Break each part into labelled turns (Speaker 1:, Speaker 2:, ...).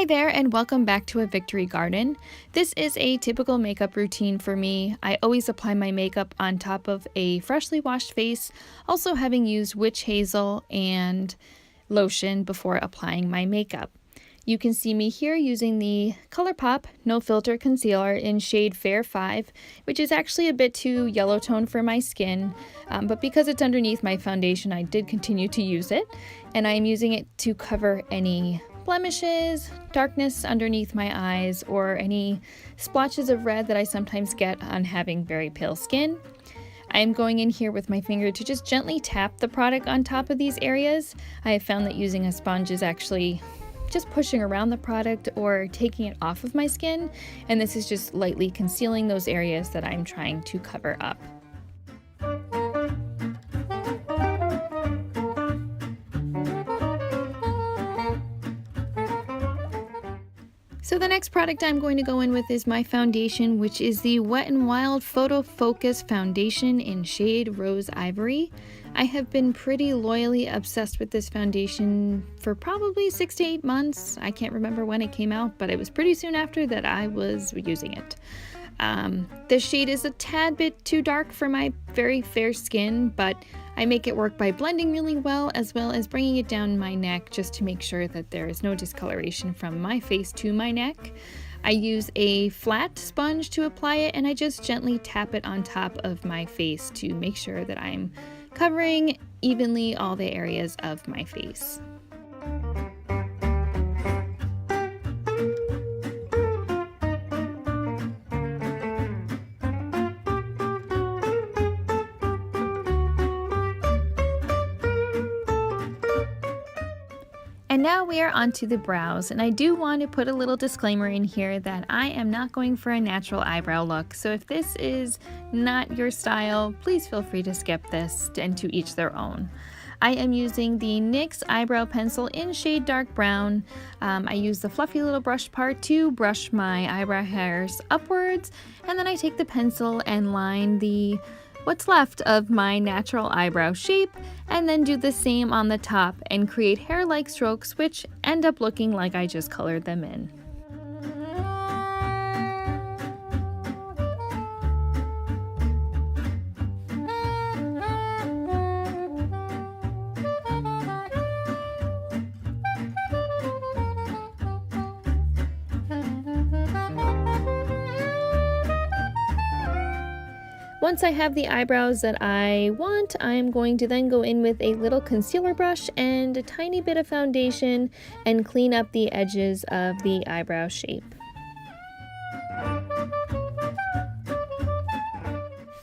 Speaker 1: Hi there and welcome back to A Victory Garden. This is a typical makeup routine for me. I always apply my makeup on top of a freshly washed face, also having used witch hazel and lotion before applying my makeup. You can see me here using the Colourpop No Filter Concealer in shade Fair 5, which is actually a bit too yellow tone for my skin, but because it's underneath my foundation, I did continue to use it, and I am using it to cover any blemishes, darkness underneath my eyes, or any splotches of red that I sometimes get on having very pale skin. I am going in here with my finger to just gently tap the product on top of these areas. I have found that using a sponge is actually just pushing around the product or taking it off of my skin, and this is just lightly concealing those areas that I'm trying to cover up. So the next product I'm going to go in with is my foundation, which is the Wet n Wild Photo Focus Foundation in shade Rose Ivory. I have been pretty loyally obsessed with this foundation for probably 6 to 8 months. I can't remember when it came out, but it was pretty soon after that I was using it. This shade is a tad bit too dark for my very fair skin, but I make it work by blending really well as bringing it down my neck just to make sure that there is no discoloration from my face to my neck. I use a flat sponge to apply it, and I just gently tap it on top of my face to make sure that I'm covering evenly all the areas of my face. And now we are onto the brows, and I do want to put a little disclaimer in here that I am not going for a natural eyebrow look, so if this is not your style, please feel free to skip this, and to each their own. I am using the NYX eyebrow pencil in shade dark brown. I use the fluffy little brush part to brush my eyebrow hairs upwards, and then I take the pencil and line what's left of my natural eyebrow shape, and then do the same on the top and create hair-like strokes which end up looking like I just colored them in. Once I have the eyebrows that I want, I'm going to then go in with a little concealer brush and a tiny bit of foundation and clean up the edges of the eyebrow shape.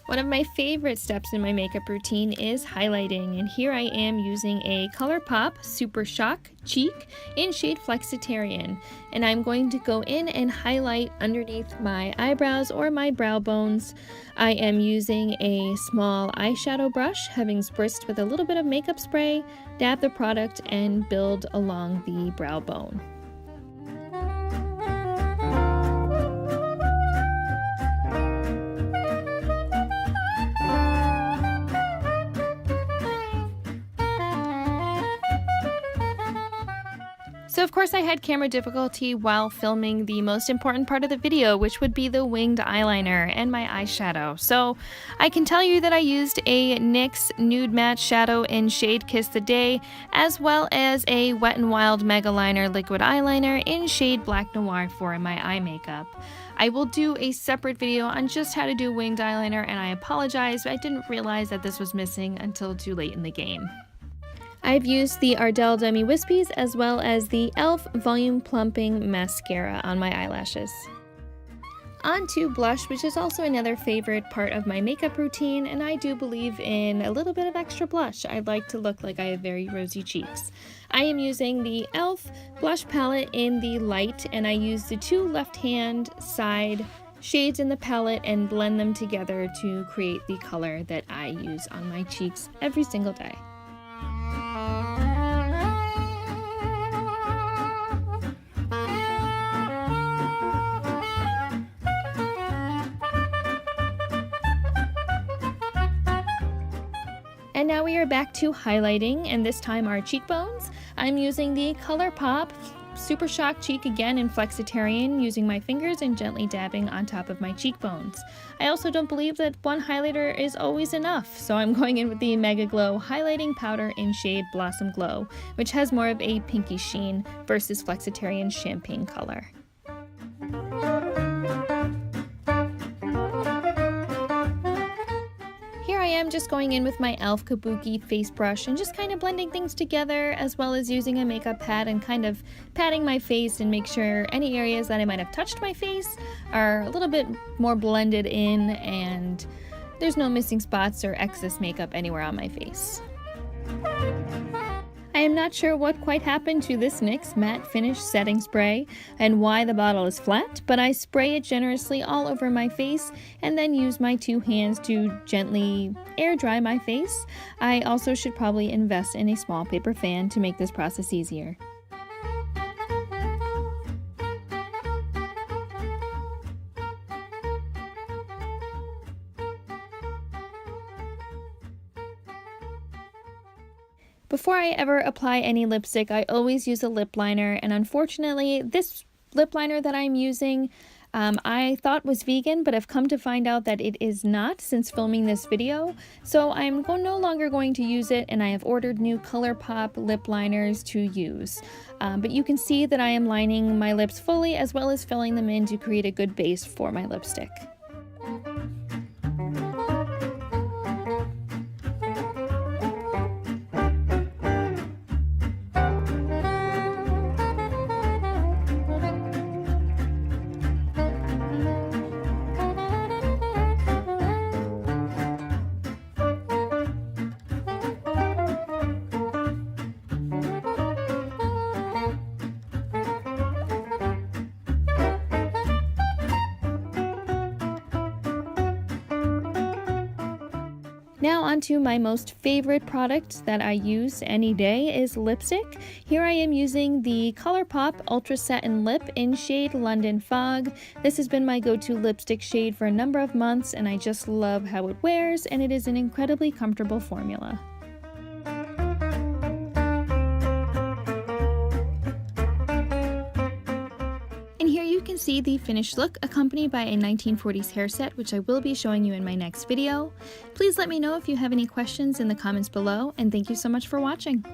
Speaker 1: One of my favorite steps in my makeup routine is highlighting, and here I am using a Colourpop Super Shock Cheek in shade Flexitarian, and I'm going to go in and highlight underneath my eyebrows or my brow bones. I am using a small eyeshadow brush, having spritzed with a little bit of makeup spray, dab the product, and build along the brow bone. So of course I had camera difficulty while filming the most important part of the video, which would be the winged eyeliner and my eyeshadow. So I can tell you that I used a NYX Nude Matte Shadow in shade Kiss the Day, as well as a Wet n Wild Megaliner liquid eyeliner in shade Black Noir for my eye makeup. I will do a separate video on just how to do winged eyeliner, and I apologize, I didn't realize that this was missing until too late in the game. I've used the Ardell Demi Wispies as well as the e.l.f. Volume Plumping Mascara on my eyelashes. On to blush, which is also another favorite part of my makeup routine, and I do believe in a little bit of extra blush. I'd like to look like I have very rosy cheeks. I am using the e.l.f. blush palette in the light, and I use the two left-hand side shades in the palette and blend them together to create the color that I use on my cheeks every single day. And now we are back to highlighting, and this time our cheekbones. I'm using the Colourpop Super Shock Cheek again in Flexitarian, using my fingers and gently dabbing on top of my cheekbones. I also don't believe that one highlighter is always enough, so I'm going in with the Mega Glow Highlighting Powder in shade Blossom Glow, which has more of a pinky sheen versus Flexitarian's champagne color. I'm just going in with my e.l.f. Kabuki face brush and just kind of blending things together, as well as using a makeup pad and kind of patting my face and make sure any areas that I might have touched my face are a little bit more blended in and there's no missing spots or excess makeup anywhere on my face. I am not sure what quite happened to this NYX Matte Finish Setting Spray and why the bottle is flat, but I spray it generously all over my face and then use my two hands to gently air dry my face. I also should probably invest in a small paper fan to make this process easier. Before I ever apply any lipstick, I always use a lip liner, and unfortunately this lip liner that I'm using I thought was vegan, but I've come to find out that it is not since filming this video, so I'm no longer going to use it, and I have ordered new Colourpop lip liners to use. But you can see that I am lining my lips fully as well as filling them in to create a good base for my lipstick. Now onto my most favorite product that I use any day is lipstick. Here I am using the Colourpop Ultra Satin Lip in shade London Fog. This has been my go-to lipstick shade for a number of months, and I just love how it wears, and it is an incredibly comfortable formula. You can see the finished look accompanied by a 1940s hair set, which I will be showing you in my next video. Please let me know if you have any questions in the comments below, and thank you so much for watching.